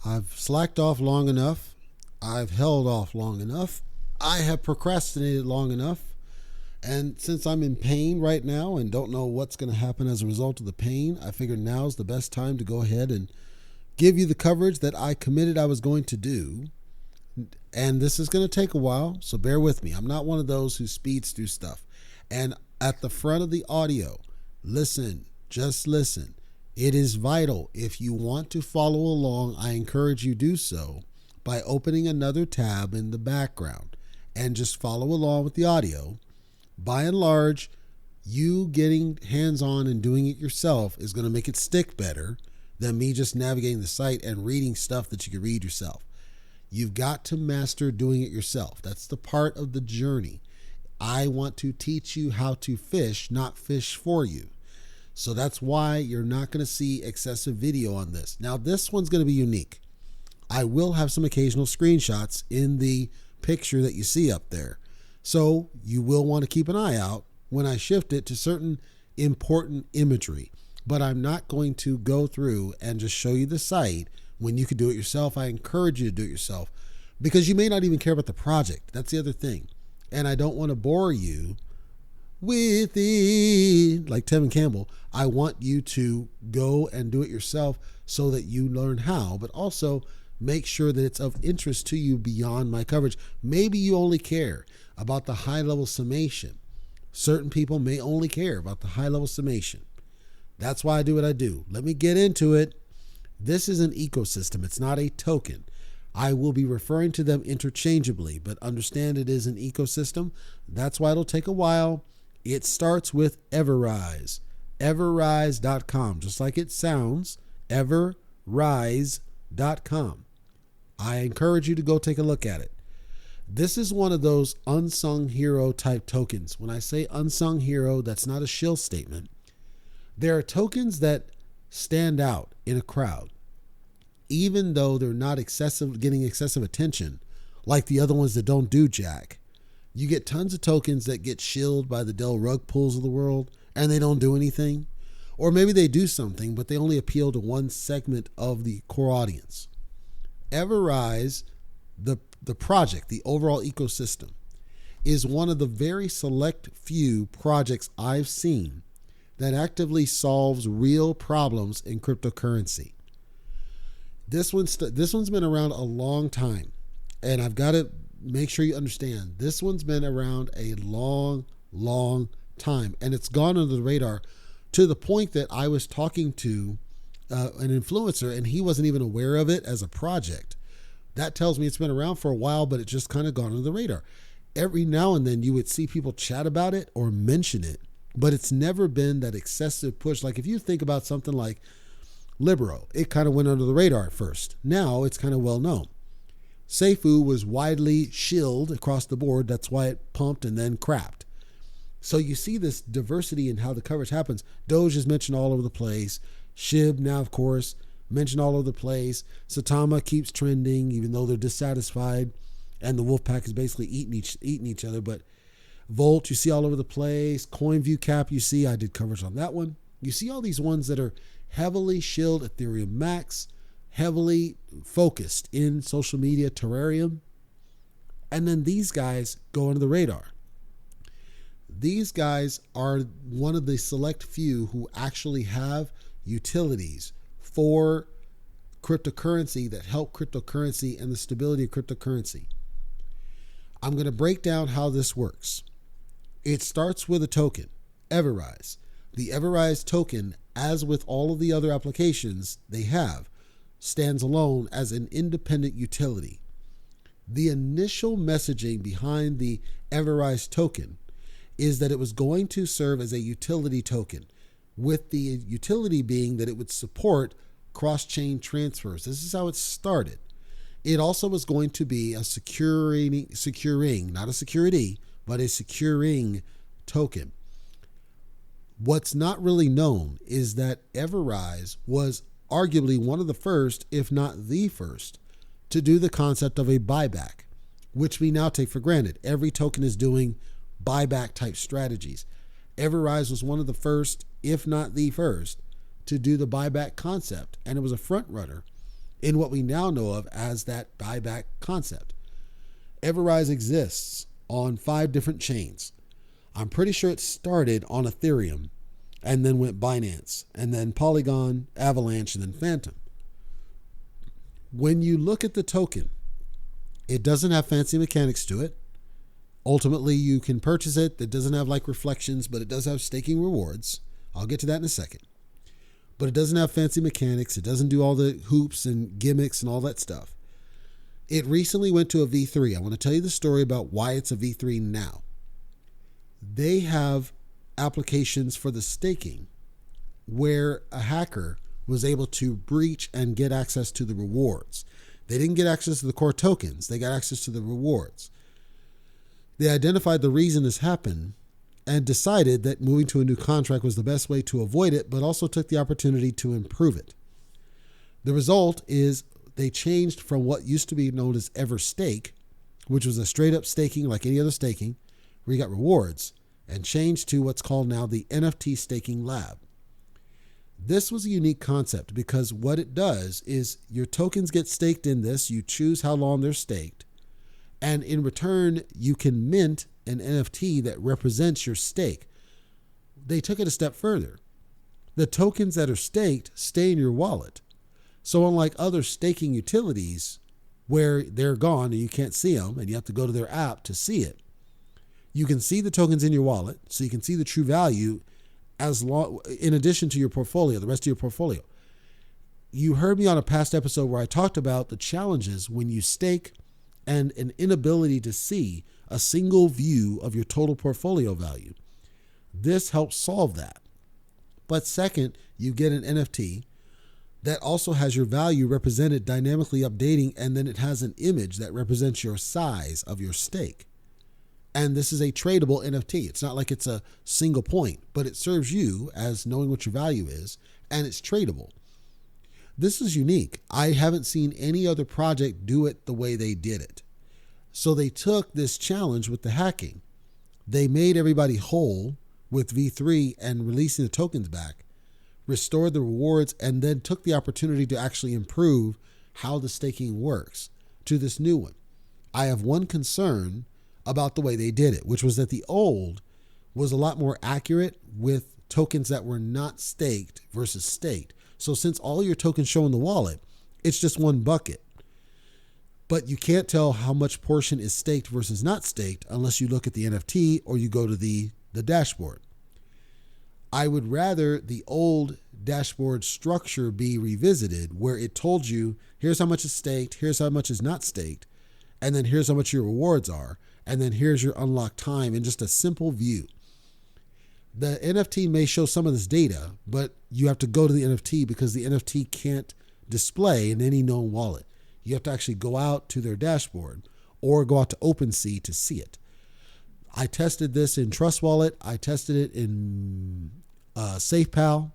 I've slacked off long enough. I've held off long enough. I have procrastinated long enough. And since I'm in pain right now and don't know what's going to happen as a result of the pain, I figured now's the best time to go ahead and give you the coverage that I committed I was going to do. And this is going to take a while, so bear with me. I'm not one of those who speeds through stuff. And at the front of the audio, listen, just listen. It is vital. If you want to follow along, I encourage you do so by opening another tab in the background and just follow along with the audio. By and large, you getting hands-on and doing it yourself is going to make it stick better than me just navigating the site and reading stuff that you can read yourself. You've got to master doing it yourself. That's the part of the journey. I want to teach you how to fish, not fish for you. So that's why you're not going to see excessive video on this. Now, this one's going to be unique. I will have some occasional screenshots in the picture that you see up there. So you will want to keep an eye out when I shift it to certain important imagery. But I'm not going to go through and just show you the site when you can do it yourself. I encourage you to do it yourself because you may not even care about the project. That's the other thing. And I don't want to bore you with it like Tevin Campbell. I want you to go and do it yourself so that you learn how, but also make sure that it's of interest to you beyond my coverage. Maybe you only care about the high-level summation. Certain people may only care about the high-level summation. That's why I do what I do. Let me get into it. This is an ecosystem. It's not a token. I will be referring to them interchangeably, but understand it is an ecosystem. That's why it'll take a while. It starts with EverRise, everrise.com, just like it sounds, everrise.com. I encourage you to go take a look at it. This is one of those unsung hero type tokens. When I say unsung hero, that's not a shill statement. There are tokens that stand out in a crowd, even though they're not getting excessive attention, like the other ones that don't do jack. You get tons of tokens that get shilled by the Dell rug pulls of the world, and they don't do anything. Or maybe they do something, but they only appeal to one segment of the core audience. EverRise, the project, the overall ecosystem, is one of the very select few projects I've seen that actively solves real problems in cryptocurrency. This one's been around a long time, and I've got to make sure you understand. This one's been around a long, long time, and it's gone under the radar to the point that I was talking to an influencer, and he wasn't even aware of it as a project. That tells me it's been around for a while, but it just kind of gone under the radar. Every now and then you would see people chat about it or mention it, but it's never been that excessive push. Like if you think about something like Libero, it kind of went under the radar at first. Now it's kind of well known. Seifu was widely shilled across the board. That's why it pumped and then crapped. So you see this diversity in how the coverage happens. Doge is mentioned all over the place. SHIB now, of course, mentioned all over the place. Saitama keeps trending, even though they're dissatisfied, and the Wolfpack is basically eating each other. But Volt, you see all over the place. CoinView Cap, you see, I did coverage on that one. You see all these ones that are heavily shilled. Ethereum Max, heavily focused in social media terrarium. And then these guys go under the radar. These guys are one of the select few who actually have utilities for cryptocurrency that help cryptocurrency and the stability of cryptocurrency. I'm going to break down how this works. It starts with a token, EverRise. The EverRise token, as with all of the other applications they have, stands alone as an independent utility. The initial messaging behind the EverRise token is that it was going to serve as a utility token, with the utility being that it would support cross-chain transfers. This is how it started. It also was going to be a securing, not a security, but a securing token. What's not really known is that EverRise was arguably one of the first, if not the first, to do the concept of a buyback, which we now take for granted. Every token is doing buyback type strategies. EverRise was one of the first, if not the first, to do the buyback concept, and it was a front runner in what we now know of as that buyback concept. EverRise exists on 5 different chains. I'm pretty sure it started on Ethereum and then went Binance and then Polygon, Avalanche, and then Phantom. When you look at the token, it doesn't have fancy mechanics to it. Ultimately, you can purchase it. It doesn't have like reflections, but it does have staking rewards. I'll get to that in a second. But it doesn't have fancy mechanics. It doesn't do all the hoops and gimmicks and all that stuff. It recently went to a V3. I want to tell you the story about why it's a V3 now. They have applications for the staking where a hacker was able to breach and get access to the rewards. They didn't get access to the core tokens. They got access to the rewards. They identified the reason this happened and decided that moving to a new contract was the best way to avoid it, but also took the opportunity to improve it. The result is they changed from what used to be known as EverStake, which was a straight up staking like any other staking, where you got rewards, and changed to what's called now the NFT staking lab. This was a unique concept because what it does is your tokens get staked in this, you choose how long they're staked, and in return, you can mint an NFT that represents your stake. They took it a step further. The tokens that are staked stay in your wallet. So unlike other staking utilities where they're gone and you can't see them and you have to go to their app to see it, you can see the tokens in your wallet, so you can see the true value in addition to your portfolio, the rest of your portfolio. You heard me on a past episode where I talked about the challenges when you stake and an inability to see a single view of your total portfolio value. This helps solve that. But second, you get an NFT that also has your value represented dynamically updating, and then it has an image that represents your size of your stake. And this is a tradable NFT. It's not like it's a single point, but it serves you as knowing what your value is, and it's tradable. This is unique. I haven't seen any other project do it the way they did it. So they took this challenge with the hacking. They made everybody whole with V3 and releasing the tokens back, restored the rewards, and then took the opportunity to actually improve how the staking works to this new one. I have one concern about the way they did it, which was that the old was a lot more accurate with tokens that were not staked versus staked. So since all your tokens show in the wallet, it's just one bucket. But you can't tell how much portion is staked versus not staked unless you look at the NFT or you go to the dashboard. I would rather the old dashboard structure be revisited where it told you, here's how much is staked, here's how much is not staked, and then here's how much your rewards are, and then here's your unlocked time in just a simple view. The NFT may show some of this data, but you have to go to the NFT because the NFT can't display in any known wallet. You have to actually go out to their dashboard or go out to OpenSea to see it. I tested this in Trust Wallet. I tested it in SafePal.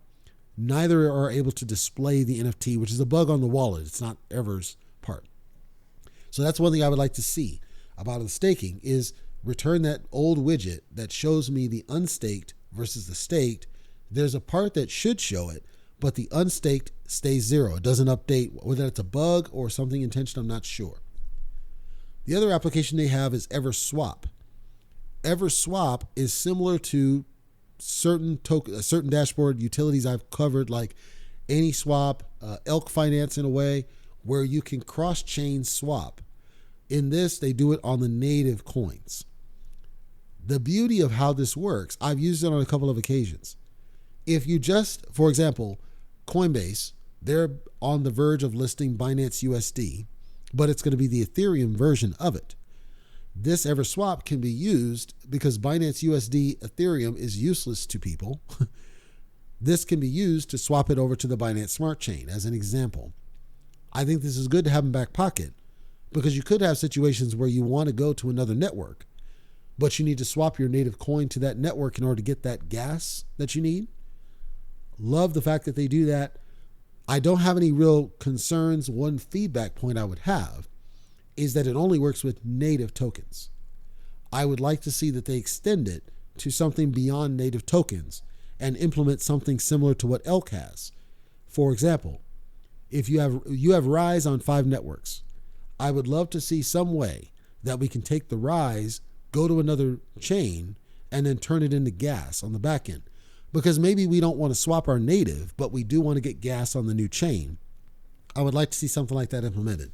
Neither are able to display the NFT, which is a bug on the wallet. It's not Ever's part. So that's one thing I would like to see about the staking is return that old widget that shows me the unstaked versus the staked. There's a part that should show it, but the unstaked stays 0. It doesn't update. Whether it's a bug or something intentional, I'm not sure. The other application they have is EverSwap. EverSwap is similar to certain dashboard utilities I've covered, like AnySwap, Elk Finance in a way, where you can cross-chain swap. In this, they do it on the native coins. The beauty of how this works, I've used it on a couple of occasions. If you just, for example, Coinbase, they're on the verge of listing Binance USD, but it's going to be the Ethereum version of it. This EverSwap can be used because Binance USD Ethereum is useless to people. This can be used to swap it over to the Binance Smart Chain as an example. I think this is good to have in back pocket because you could have situations where you want to go to another network, but you need to swap your native coin to that network in order to get that gas that you need. Love the fact that they do that. I don't have any real concerns. One feedback point I would have is that it only works with native tokens. I would like to see that they extend it to something beyond native tokens and implement something similar to what Elk has. For example, If you have Rise on 5 networks, I would love to see some way that we can take the Rise, go to another chain, and then turn it into gas on the back end. Because maybe we don't want to swap our native, but we do want to get gas on the new chain. I would like to see something like that implemented.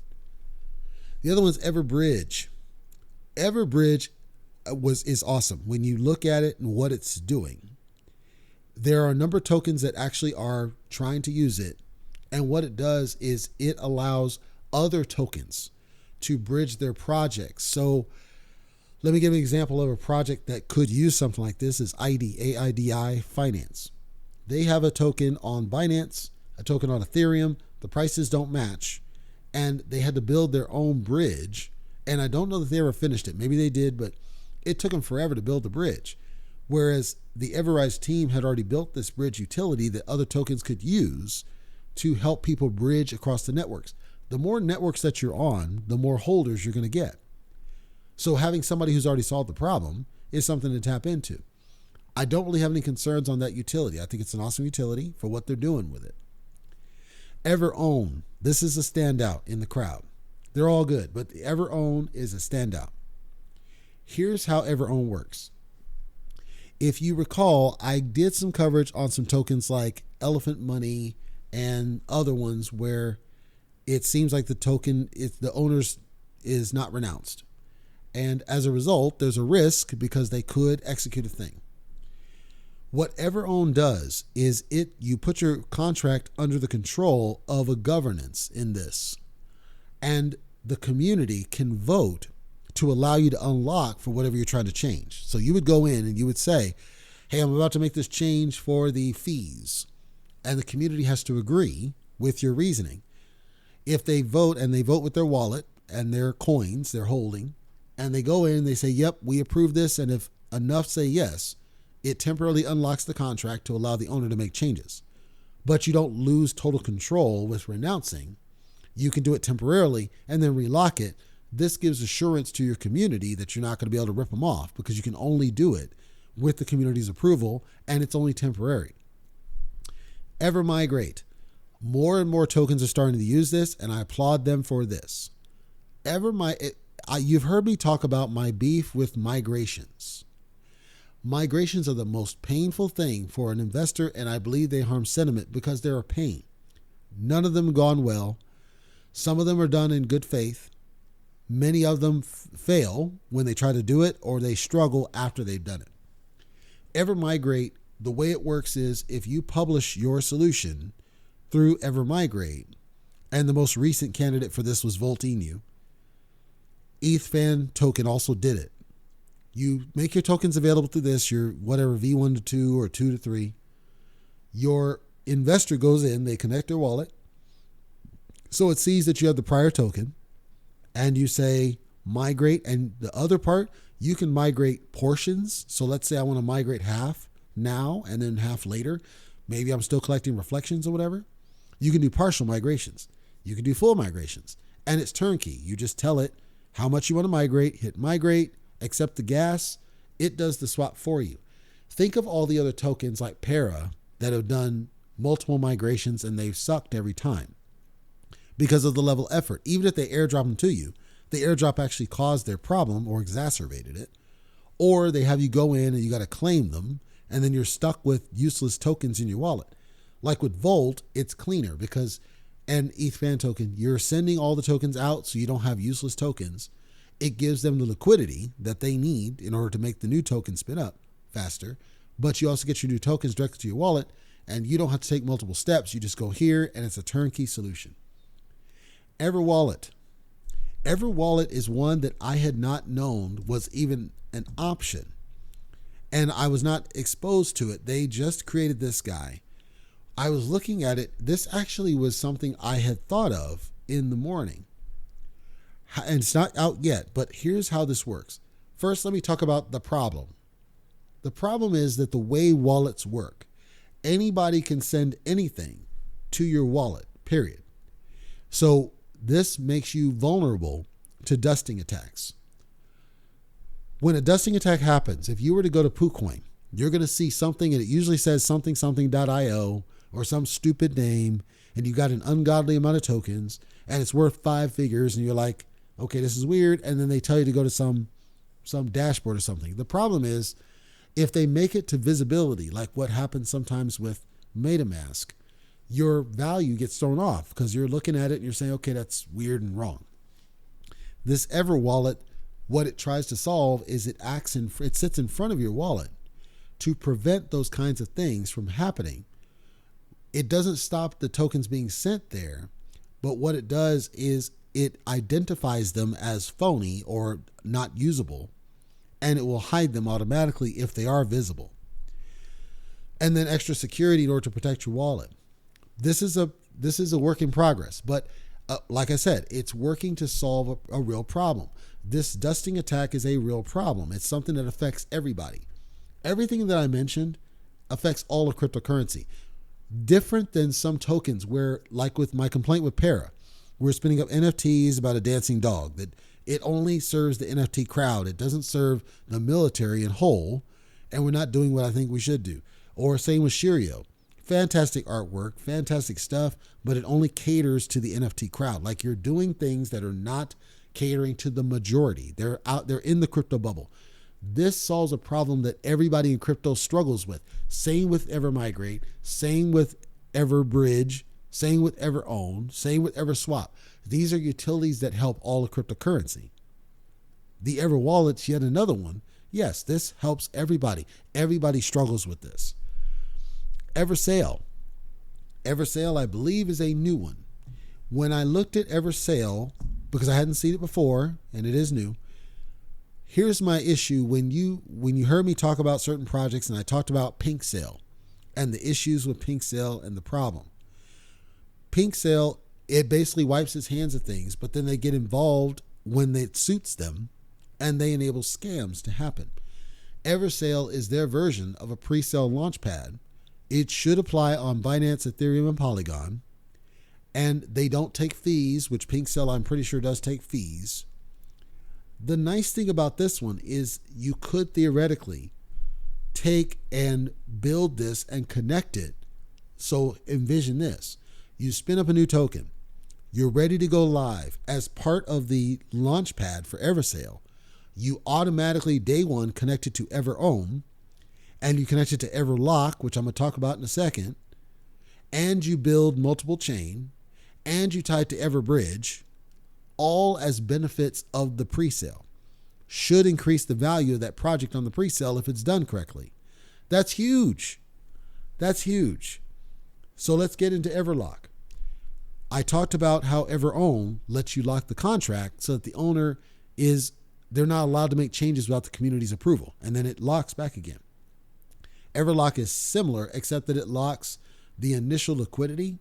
The other one's EverBridge. EverBridge is awesome when you look at it and what it's doing. There are a number of tokens that actually are trying to use it. And what it does is it allows other tokens to bridge their projects. So let me give an example of a project that could use something like this is AIDI Finance. They have a token on Binance, a token on Ethereum. The prices don't match. And they had to build their own bridge. And I don't know that they ever finished it. Maybe they did, but it took them forever to build the bridge. Whereas the EverRise team had already built this bridge utility that other tokens could use to help people bridge across the networks. The more networks that you're on, the more holders you're going to get. So having somebody who's already solved the problem is something to tap into. I don't really have any concerns on that utility. I think it's an awesome utility for what they're doing with it. EverOwn. This is a standout in the crowd. They're all good, but the EverOwn is a standout. Here's how EverOwn works. If you recall, I did some coverage on some tokens like Elephant Money and other ones where it seems like the token, the owners is not renounced. And as a result, there's a risk because they could execute a thing. What EverOwn does is you put your contract under the control of a governance in this. And the community can vote to allow you to unlock for whatever you're trying to change. So you would go in and you would say, hey, I'm about to make this change for the fees. And the community has to agree with your reasoning. If they vote and they vote with their wallet and their coins they're holding, and they go in and they say, yep, we approve this. And if enough say yes, it temporarily unlocks the contract to allow the owner to make changes. But you don't lose total control with renouncing. You can do it temporarily and then relock it. This gives assurance to your community that you're not going to be able to rip them off because you can only do it with the community's approval and it's only temporary. EverMigrate. More and more tokens are starting to use this and I applaud them for this. You've heard me talk about my beef with migrations. Migrations are the most painful thing for an investor, and I believe they harm sentiment because they're a pain. None of them have gone well. Some of them are done in good faith. Many of them fail when they try to do it, or they struggle after they've done it. EverMigrate, the way it works is if you publish your solution through EverMigrate, and the most recent candidate for this was Voltinu, ETHFan token also did it. You make your tokens available through this, your whatever V1 to 2 or 2 to 3. Your investor goes in, they connect their wallet. So it sees that you have the prior token and you say migrate. And the other part, you can migrate portions. So let's say I want to migrate half now and then half later. Maybe I'm still collecting reflections or whatever. You can do partial migrations. You can do full migrations and it's turnkey. You just tell it how much you want to migrate, hit migrate, accept the gas, it does the swap for you. Think of all the other tokens like Para that have done multiple migrations and they've sucked every time because of the level of effort. Even if they airdrop them to you, the airdrop actually caused their problem or exacerbated it. Or they have you go in and you got to claim them and then you're stuck with useless tokens in your wallet. Like with Volt, it's cleaner because, and ETHFan token, you're sending all the tokens out so you don't have useless tokens. It gives them the liquidity that they need in order to make the new token spin up faster. But you also get your new tokens directly to your wallet and you don't have to take multiple steps. You just go here and it's a turnkey solution. EverWallet. EverWallet is one that I had not known was even an option. And I was not exposed to it. They just created this guy. I was looking at it. This actually was something I had thought of in the morning. And it's not out yet, but here's how this works. First, let me talk about the problem. The problem is that the way wallets work, anybody can send anything to your wallet, period. So this makes you vulnerable to dusting attacks. When a dusting attack happens, if you were to go to PooCoin, you're going to see something and it usually says something.io or some stupid name, and you got an ungodly amount of tokens and it's worth 5 figures, and you're like, okay, this is weird. And then they tell you to go to some dashboard or something. The problem is if they make it to visibility, like what happens sometimes with MetaMask, your value gets thrown off because you're looking at it and you're saying, okay, that's weird and wrong. This Ever wallet, what it tries to solve is it sits in front of your wallet to prevent those kinds of things from happening. It doesn't stop the tokens being sent there, but what it does is it identifies them as phony or not usable, and it will hide them automatically if they are visible. And then extra security in order to protect your wallet. This is a work in progress, but like I said, it's working to solve a real problem. This dusting attack is a real problem. It's something that affects everybody. Everything that I mentioned affects all of cryptocurrency. Different than some tokens where, like with my complaint with Para, we're spinning up NFTs about a dancing dog, that it only serves the NFT crowd. It doesn't serve the military in whole, and we're not doing what I think we should do. Or same with Shirio. Fantastic artwork, fantastic stuff, but it only caters to the NFT crowd. Like, you're doing things that are not catering to the majority. They're in the crypto bubble. This solves a problem that everybody in crypto struggles with. Same with EverMigrate, same with EverBridge, same with EverOwn, same with EverSwap. These are utilities that help all of cryptocurrency. The EverWallet's yet another one. Yes, this helps everybody. Everybody struggles with this. EverSale, I believe, is a new one. When I looked at EverSale, because I hadn't seen it before, and it is new, here's my issue. When you heard me talk about certain projects, and I talked about Pink Sale and the issues with Pink Sale and the problem. Pink Sale, it basically wipes its hands of things, but then they get involved when it suits them, and they enable scams to happen. EverSale is their version of a pre-sale launchpad. It should apply on Binance, Ethereum, and Polygon. And they don't take fees, which Pink Sale, I'm pretty sure, does take fees. The nice thing about this one is you could theoretically take and build this and connect it. So envision this. You spin up a new token. You're ready to go live. As part of the launchpad for EverSale, you automatically, day one, connect it to EverOwn, and you connect it to EverLock, which I'm going to talk about in a second, and you build multiple chain, and you tie it to EverBridge, all as benefits of the pre-sale. Should increase the value of that project on the pre-sale if it's done correctly. That's huge. That's huge. So let's get into EverLock. I talked about how EverOwn lets you lock the contract so that the owner they're not allowed to make changes without the community's approval, and then it locks back again. EverLock is similar, except that it locks the initial liquidity.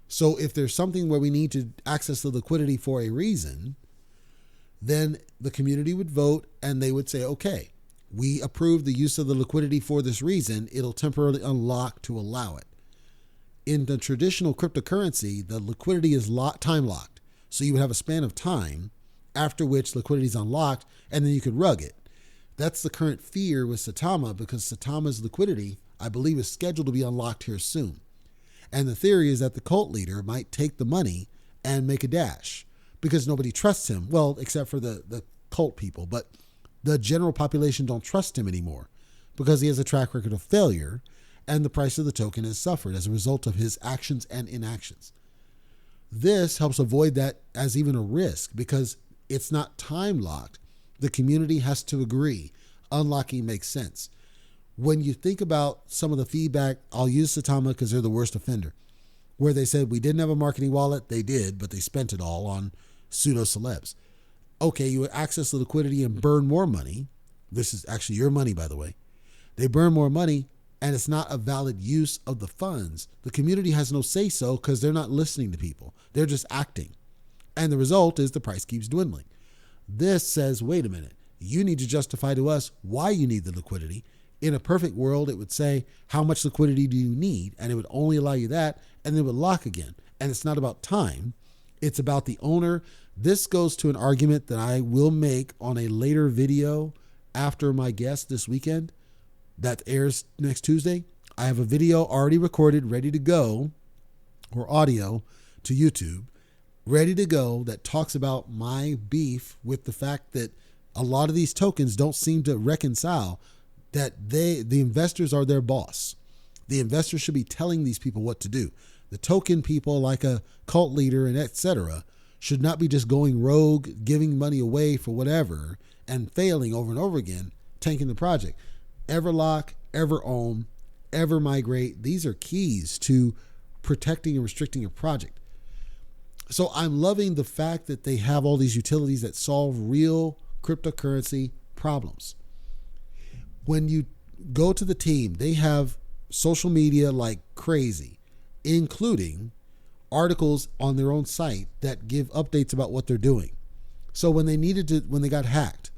So if there's something where we need to access the liquidity for a reason, then the community would vote and they would say, okay, we approve the use of the liquidity for this reason. It'll temporarily unlock to allow it. In the traditional cryptocurrency, the liquidity is time locked. So you would have a span of time after which liquidity is unlocked, and then you could rug it. That's the current fear with Satama, because Satama's liquidity, I believe, is scheduled to be unlocked here soon. And the theory is that the cult leader might take the money and make a dash because nobody trusts him. Well, except for the cult people, but the general population don't trust him anymore because he has a track record of failure, and the price of the token has suffered as a result of his actions and inactions. This helps avoid that as even a risk because it's not time locked. The community has to agree. Unlocking makes sense. When you think about some of the feedback, I'll use Satama because they're the worst offender, where they said we didn't have a marketing wallet. They did, but they spent it all on pseudo celebs. Okay, you access the liquidity and burn more money. This is actually your money, by the way. They burn more money, and it's not a valid use of the funds. The community has no say-so because they're not listening to people. They're just acting. And the result is the price keeps dwindling. This says, wait a minute, you need to justify to us why you need the liquidity. In a perfect world, it would say, how much liquidity do you need? And it would only allow you that, and then it would lock again. And it's not about time. It's about the owner. This goes to an argument that I will make on a later video after my guest this weekend that airs next Tuesday. I have a video already recorded, ready to go, or audio to YouTube, ready to go, that talks about my beef with the fact that a lot of these tokens don't seem to reconcile that the investors are their boss. The investors should be telling these people what to do. The token people, like a cult leader and etc., should not be just going rogue, giving money away for whatever and failing over and over again, tanking the project. Everlock, EverOhm, EverMigrate, these are keys to protecting and restricting a project. So I'm loving the fact that they have all these utilities that solve real cryptocurrency problems. When you go to the team, they have social media like crazy, including articles on their own site that give updates about what they're doing. So when they got hacked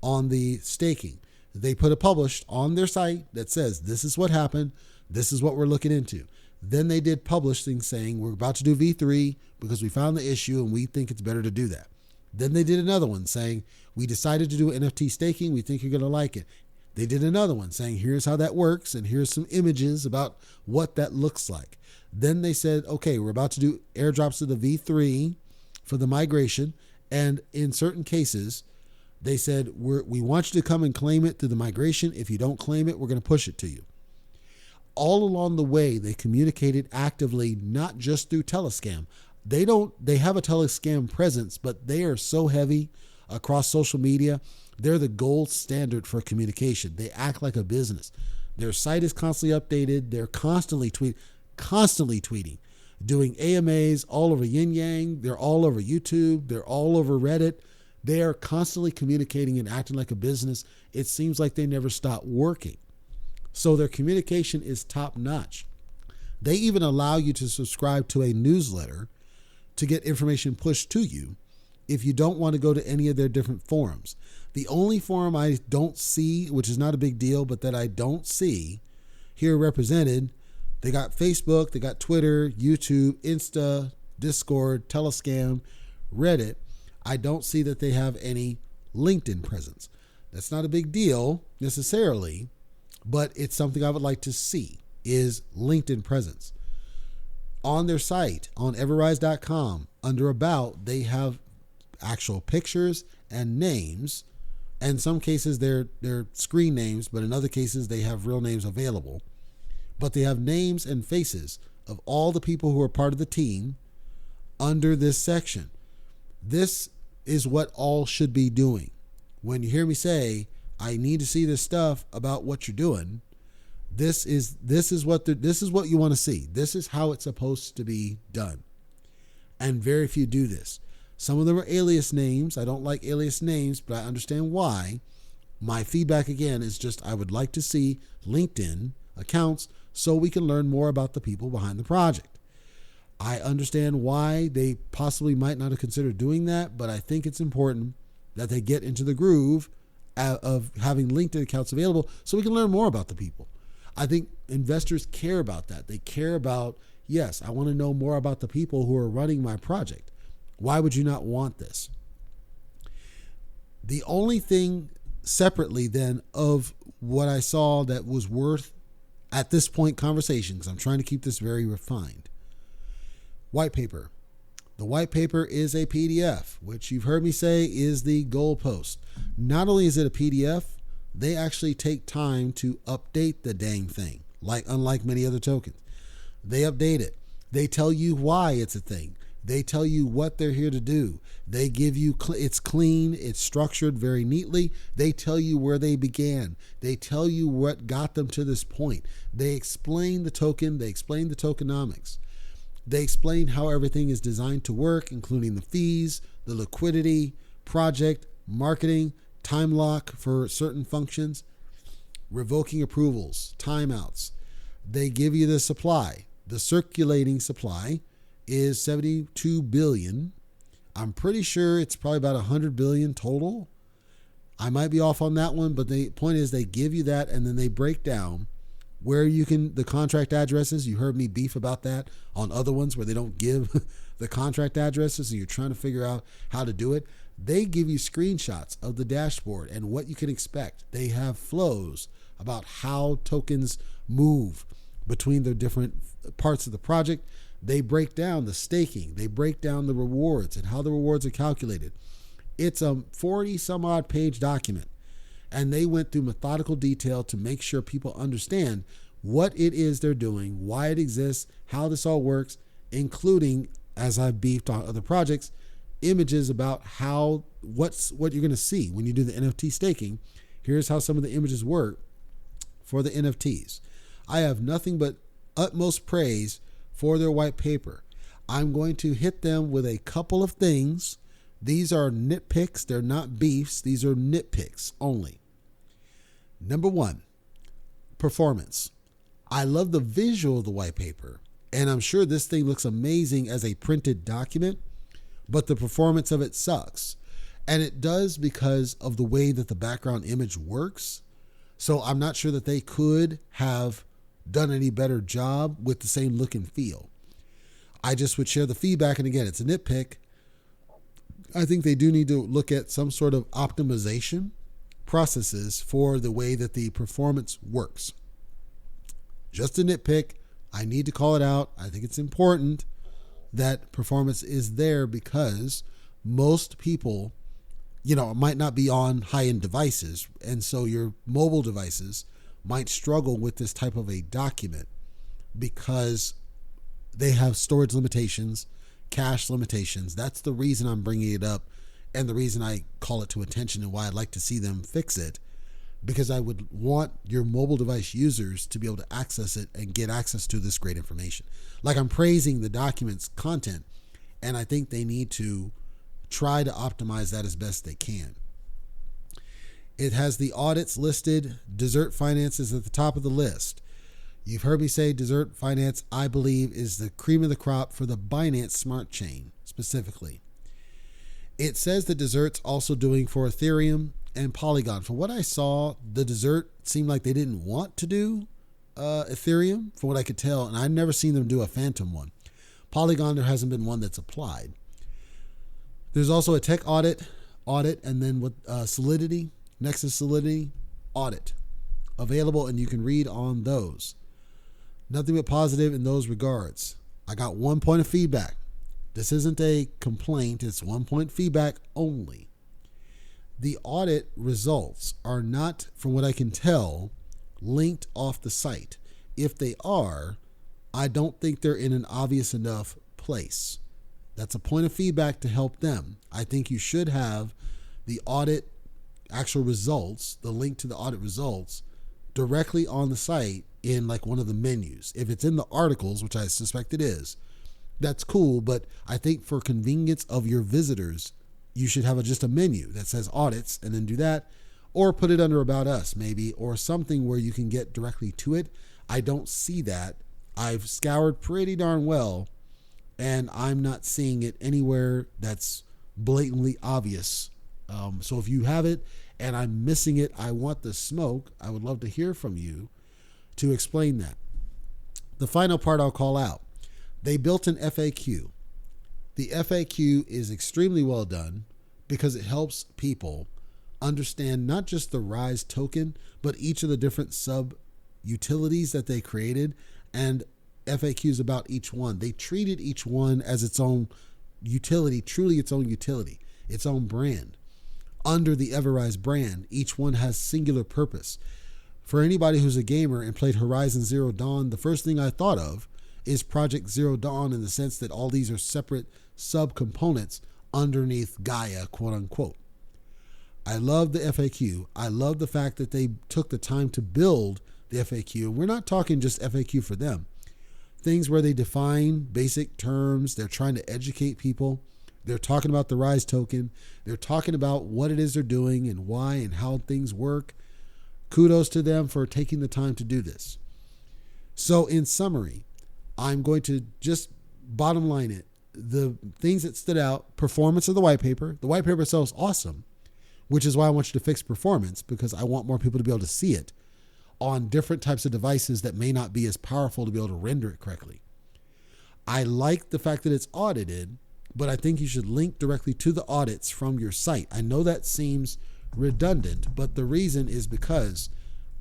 on the staking, they put a published on their site that says, this is what happened. This is what we're looking into. Then they did publish things saying, we're about to do V3 because we found the issue and we think it's better to do that. Then they did another one saying, we decided to do NFT staking. We think you're going to like it. They did another one saying, here's how that works. And here's some images about what that looks like. Then they said, okay, we're about to do airdrops to the V3 for the migration. And in certain cases, they said, we want you to come and claim it through the migration. If you don't claim it, we're going to push it to you. All along the way, they communicated actively, not just through Telescam. They have a Telescam presence, but they are so heavy across social media. They're the gold standard for communication. They act like a business. Their site is constantly updated. They're constantly tweeting, doing AMAs all over Yin Yang. They're all over YouTube. They're all over Reddit. They are constantly communicating and acting like a business. It seems like they never stop working. So their communication is top notch. They even allow you to subscribe to a newsletter to get information pushed to you if you don't want to go to any of their different forums. The only forum I don't see, which is not a big deal, but that I don't see here represented, they got Facebook, they got Twitter, YouTube, Insta, Discord, Telescam, Reddit. I don't see that they have any LinkedIn presence. That's not a big deal necessarily, but it's something I would like to see, is LinkedIn presence. On their site, on EverRise.com, under About, they have actual pictures and names. In some cases, they're screen names, but in other cases, they have real names available. But they have names and faces of all the people who are part of the team under this section. This is what all should be doing. When you hear me say, I need to see this stuff about what you're doing, this is what you want to see. This is how it's supposed to be done. And very few do this. Some of them are alias names. I don't like alias names, but I understand why. My feedback again is just, I would like to see LinkedIn accounts so we can learn more about the people behind the project. I understand why they possibly might not have considered doing that, but I think it's important that they get into the groove of having LinkedIn accounts available so we can learn more about the people. I think investors care about that. They care about, yes, I want to know more about the people who are running my project. Why would you not want this? The only thing separately then of what I saw that was worth at this point conversation, because I'm trying to keep this very refined. White paper. The white paper is a PDF, which you've heard me say is the goalpost. Not only is it a PDF, they actually take time to update the dang thing, unlike many other tokens. They update it. They tell you why it's a thing. They tell you what they're here to do. They give you, it's clean, it's structured very neatly. They tell you where they began. They tell you what got them to this point. They explain the token. They explain the tokenomics. They explain how everything is designed to work, including the fees, the liquidity, project, marketing, time lock for certain functions, revoking approvals, timeouts. They give you the supply. The circulating supply is 72 billion. I'm pretty sure it's probably about 100 billion total. I might be off on that one, but the point is they give you that and then they break down where you can, the contract addresses. You heard me beef about that on other ones where they don't give the contract addresses and you're trying to figure out how to do it. They give you screenshots of the dashboard and what you can expect. They have flows about how tokens move. between the different parts of the project. They break down the staking. They break down the rewards and how the rewards are calculated. It's a 40 some odd page document. And they went through methodical detail to make sure people understand what it is they're doing, why it exists, how this all works, including, as I've beefed on other projects, images about what you're going to see when you do the NFT staking. Here's how some of the images work for the NFTs. I have nothing but utmost praise for their white paper. I'm going to hit them with a couple of things. These are nitpicks. They're not beefs. These are nitpicks only. Number one, performance. I love the visual of the white paper, and I'm sure this thing looks amazing as a printed document, but the performance of it sucks. And it does because of the way that the background image works. So I'm not sure that they could have done any better job with the same look and feel. I just would share the feedback. And again, it's a nitpick. I think they do need to look at some sort of optimization processes for the way that the performance works. Just a nitpick. I need to call it out. I think it's important that performance is there because most people, might not be on high-end devices. And so your mobile devices might struggle with this type of a document because they have storage limitations, cache limitations. That's the reason I'm bringing it up and the reason I call it to attention and why I'd like to see them fix it, because I would want your mobile device users to be able to access it and get access to this great information. Like, I'm praising the document's content, and I think they need to try to optimize that as best they can. It has the audits listed. Desert Finance is at the top of the list. You've heard me say Desert Finance, I believe, is the cream of the crop for the Binance Smart Chain specifically. It says that Desert's also doing for Ethereum and Polygon. From what I saw, the Desert seemed like they didn't want to do Ethereum, from what I could tell, and I've never seen them do a Phantom one. Polygon, there hasn't been one that's applied. There's also a tech audit, and then with Solidity, Nexus Solidity audit available, and you can read on those. Nothing but positive in those regards. I got 1 point of feedback. This isn't a complaint. It's 1 point feedback only. The audit results are not, from what I can tell, linked off the site. If they are, I don't think they're in an obvious enough place. That's a point of feedback to help them. I think you should have the audit actual results, the link to the audit results, directly on the site in like one of the menus. If it's in the articles, which I suspect it is, that's cool. But I think for convenience of your visitors, you should have just a menu that says audits and then do that, or put it under About Us maybe, or something where you can get directly to it. I don't see that. I've scoured pretty darn well, and I'm not seeing it anywhere that's blatantly obvious. So if you have it and I'm missing it, I want the smoke. I would love to hear from you to explain that. The final part I'll call out. They built an FAQ. The FAQ is extremely well done because it helps people understand not just the Rise token, but each of the different sub utilities that they created and FAQs about each one. They treated each one as its own utility, truly its own utility, its own brand. Under the EverRise brand, each one has singular purpose. For anybody who's a gamer and played Horizon Zero Dawn, the first thing I thought of is Project Zero Dawn, in the sense that all these are separate sub-components underneath Gaia, quote unquote. I love the FAQ. I love the fact that they took the time to build the FAQ. We're not talking just FAQ for them. Things where they define basic terms. They're trying to educate people. They're talking about the Rise token. They're talking about what it is they're doing and why and how things work. Kudos to them for taking the time to do this. So in summary, I'm going to just bottom line it. The things that stood out: performance of the white paper. The white paper itself is awesome, which is why I want you to fix performance, because I want more people to be able to see it on different types of devices that may not be as powerful to be able to render it correctly. I like the fact that it's audited, but I think you should link directly to the audits from your site. I know that seems redundant, but the reason is because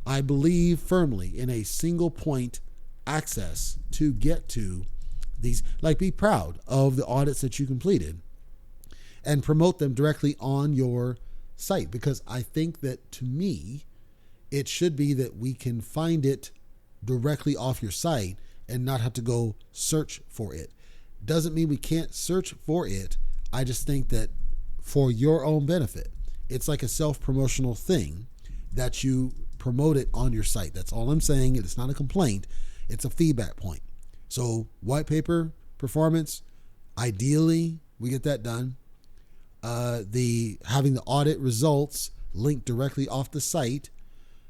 I believe firmly in a single point access to get to these. Like, be proud of the audits that you completed and promote them directly on your site, because I think that, to me, it should be that we can find it directly off your site and not have to go search for it. Doesn't mean we can't search for it. I just think that for your own benefit, it's like a self-promotional thing that you promote it on your site. That's all I'm saying. It's not a complaint. It's a feedback point. So white paper performance, ideally we get that done. Having the audit results linked directly off the site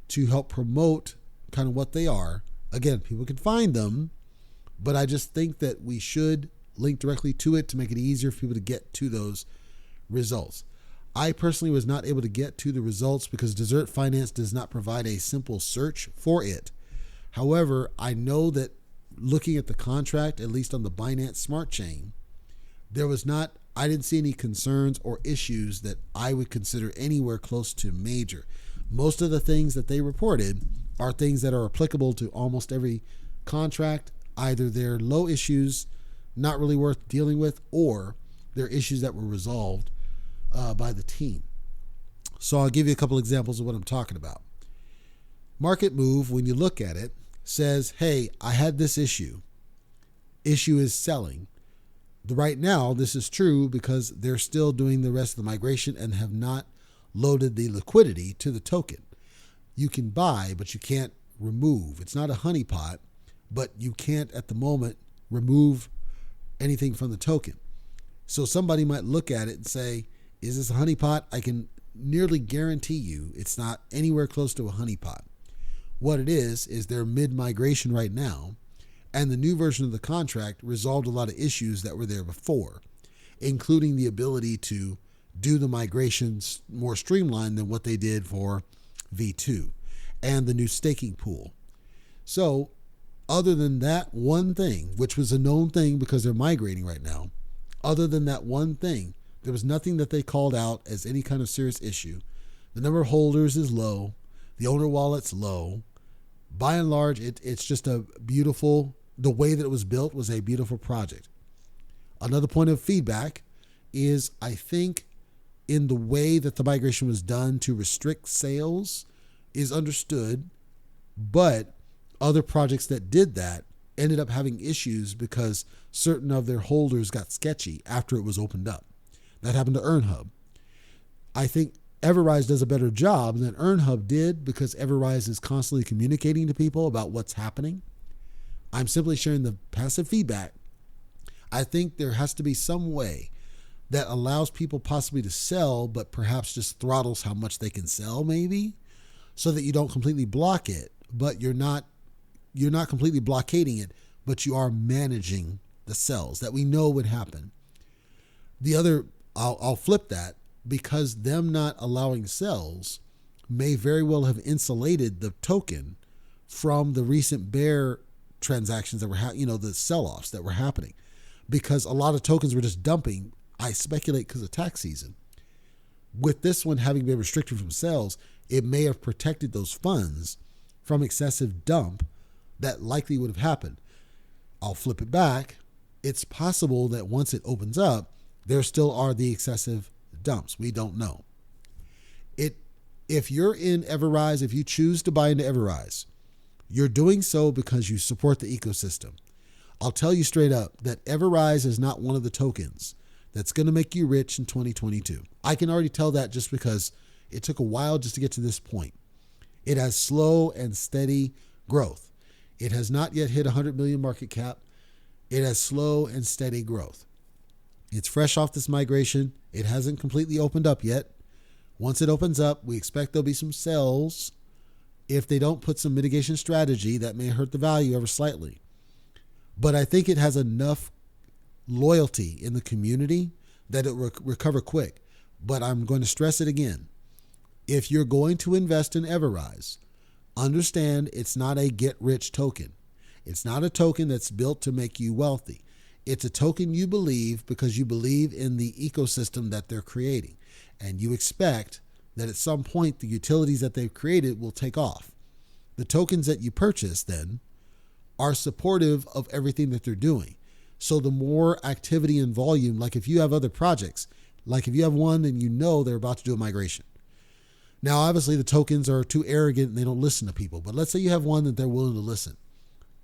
to help promote kind of what they are. Again, people can find them, but I just think that we should link directly to it to make it easier for people to get to those results. I personally was not able to get to the results because Desert Finance does not provide a simple search for it. However, I know that looking at the contract, at least on the Binance Smart Chain, I didn't see any concerns or issues that I would consider anywhere close to major. Most of the things that they reported are things that are applicable to almost every contract. Either they're low issues, not really worth dealing with, or they're issues that were resolved by the team. So I'll give you a couple examples of what I'm talking about. Market Move, when you look at it, says, hey, I had this issue. Issue is selling. Right now, this is true because they're still doing the rest of the migration and have not loaded the liquidity to the token. You can buy, but you can't remove. It's not a honeypot, but you can't at the moment remove anything from the token. So somebody might look at it and say, is this a honeypot? I can nearly guarantee you it's not anywhere close to a honeypot. What it is they're mid-migration right now, and the new version of the contract resolved a lot of issues that were there before, including the ability to do the migrations more streamlined than what they did for V2 and the new staking pool. So other than that one thing, which was a known thing because they're migrating right now, other than that one thing, there was nothing that they called out as any kind of serious issue. The number of holders is low. The owner wallet's low. By and large, it's just the way that it was built was a beautiful project. Another point of feedback is, I think, in the way that the migration was done to restrict sales is understood, but other projects that did that ended up having issues because certain of their holders got sketchy after it was opened up. That happened to EarnHub. I think EverRise does a better job than EarnHub did because EverRise is constantly communicating to people about what's happening. I'm simply sharing the passive feedback. I think there has to be some way that allows people possibly to sell, but perhaps just throttles how much they can sell, maybe, so that you don't completely block it, but you're not completely blockading it, but you are managing the sells that we know would happen. The other, I'll flip that, because them not allowing sells may very well have insulated the token from the recent bear transactions that were the sell-offs that were happening, because a lot of tokens were just dumping, I speculate because of tax season. With this one having been restricted from sales, it may have protected those funds from excessive dump that likely would have happened. I'll flip it back. It's possible that once it opens up, there still are the excessive dumps. We don't know. If you're in EverRise, if you choose to buy into EverRise, you're doing so because you support the ecosystem. I'll tell you straight up that EverRise is not one of the tokens that's going to make you rich in 2022. I can already tell that just because it took a while just to get to this point. It has slow and steady growth. It has not yet hit 100 million market cap. It has slow and steady growth. It's fresh off this migration. It hasn't completely opened up yet. Once it opens up, we expect there'll be some sells. If they don't put some mitigation strategy, that may hurt the value ever slightly. But I think it has enough loyalty in the community that it will recover quick. But I'm going to stress it again. If you're going to invest in EverRise, understand it's not a get-rich token. It's not a token that's built to make you wealthy. It's a token you believe because you believe in the ecosystem that they're creating. And you expect that at some point the utilities that they've created will take off. The tokens that you purchase then are supportive of everything that they're doing. So the more activity and volume, like if you have other projects, like if you have one and you know they're about to do a migration. Now, obviously the tokens are too arrogant and they don't listen to people, but let's say you have one that they're willing to listen.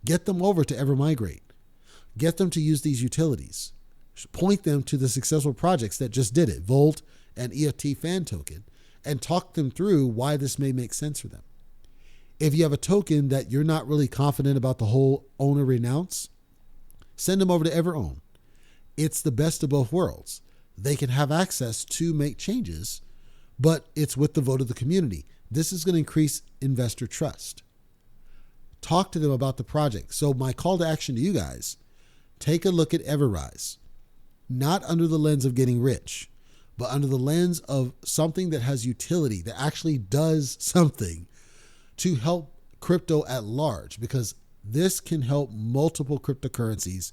Get them over to EverMigrate. Get them to use these utilities. Point them to the successful projects that just did it, Volt and EFT fan token, and talk them through why this may make sense for them. If you have a token that you're not really confident about the whole own or renounce, send them over to EverOwn. It's the best of both worlds. They can have access to make changes, but it's with the vote of the community. This is going to increase investor trust. Talk to them about the project. So my call to action to you guys, take a look at EverRise, not under the lens of getting rich, but under the lens of something that has utility, that actually does something to help crypto at large, because this can help multiple cryptocurrencies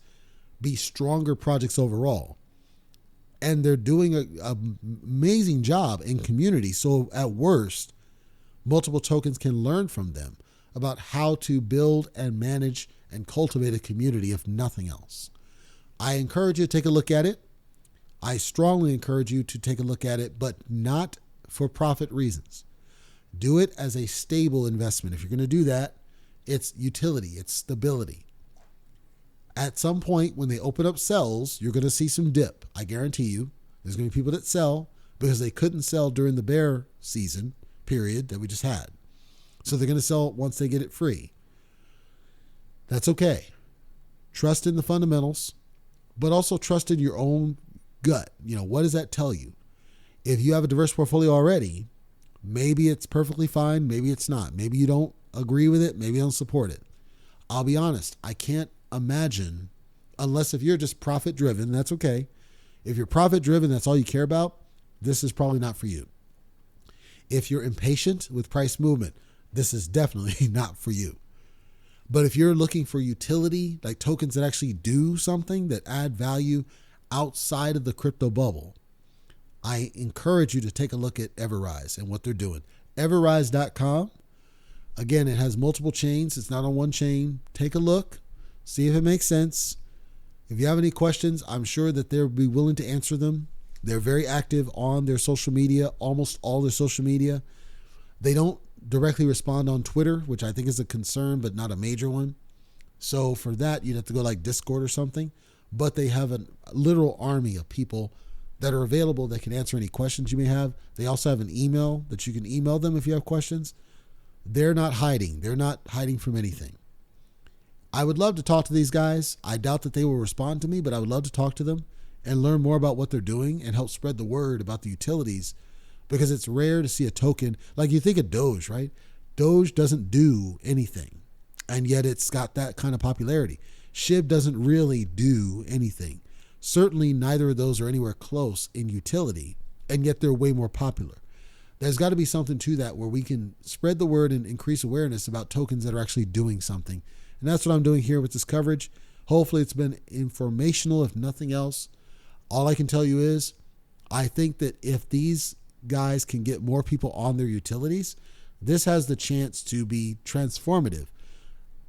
be stronger projects overall. And they're doing an amazing job in community. So at worst, multiple tokens can learn from them about how to build and manage and cultivate a community, if nothing else. I encourage you to take a look at it. I strongly encourage you to take a look at it, but not for profit reasons. Do it as a stable investment. If you're going to do that, it's utility, it's stability. At some point when they open up sells, you're going to see some dip. I guarantee you there's going to be people that sell because they couldn't sell during the bear season period that we just had. So they're going to sell once they get it free. That's okay. Trust in the fundamentals, but also trust in your own gut. What does that tell you? If you have a diverse portfolio already, maybe it's perfectly fine. Maybe it's not. Maybe you don't agree with it. Maybe you don't support it. I'll be honest. I can't imagine, unless if you're just profit driven, that's okay. If you're profit driven, that's all you care about, this is probably not for you. If you're impatient with price movement, this is definitely not for you. But if you're looking for utility, like tokens that actually do something, that add value outside of the crypto bubble, I encourage you to take a look at EverRise and what they're doing. EverRise.com. Again, it has multiple chains. It's not on one chain. Take a look. See if it makes sense. If you have any questions, I'm sure that they'll be willing to answer them. They're very active on their social media, almost all their social media. They don't directly respond on Twitter, which I think is a concern, but not a major one. So for that, you'd have to go like Discord or something. But they have a literal army of people that are available that can answer any questions you may have. They also have an email that you can email them if you have questions. They're not hiding. They're not hiding from anything. I would love to talk to these guys. I doubt that they will respond to me, but I would love to talk to them and learn more about what they're doing and help spread the word about the utilities, because it's rare to see a token. Like you think of Doge, right? Doge doesn't do anything, and yet it's got that kind of popularity. SHIB doesn't really do anything. Certainly neither of those are anywhere close in utility, and yet they're way more popular. There's got to be something to that where we can spread the word and increase awareness about tokens that are actually doing something. And that's what I'm doing here with this coverage. Hopefully it's been informational, if nothing else. All I can tell you is I think that if these guys can get more people on their utilities, this has the chance to be transformative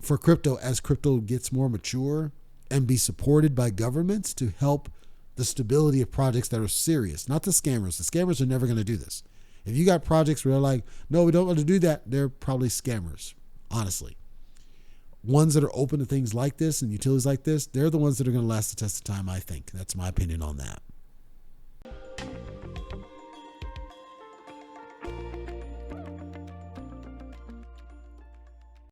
for crypto as crypto gets more mature and be supported by governments to help the stability of projects that are serious, not the scammers. The scammers are never going to do this. If you got projects where they're like, no, we don't want to do that, they're probably scammers, honestly. Ones that are open to things like this and utilities like this, they're the ones that are going to last the test of time, I think. That's my opinion on that.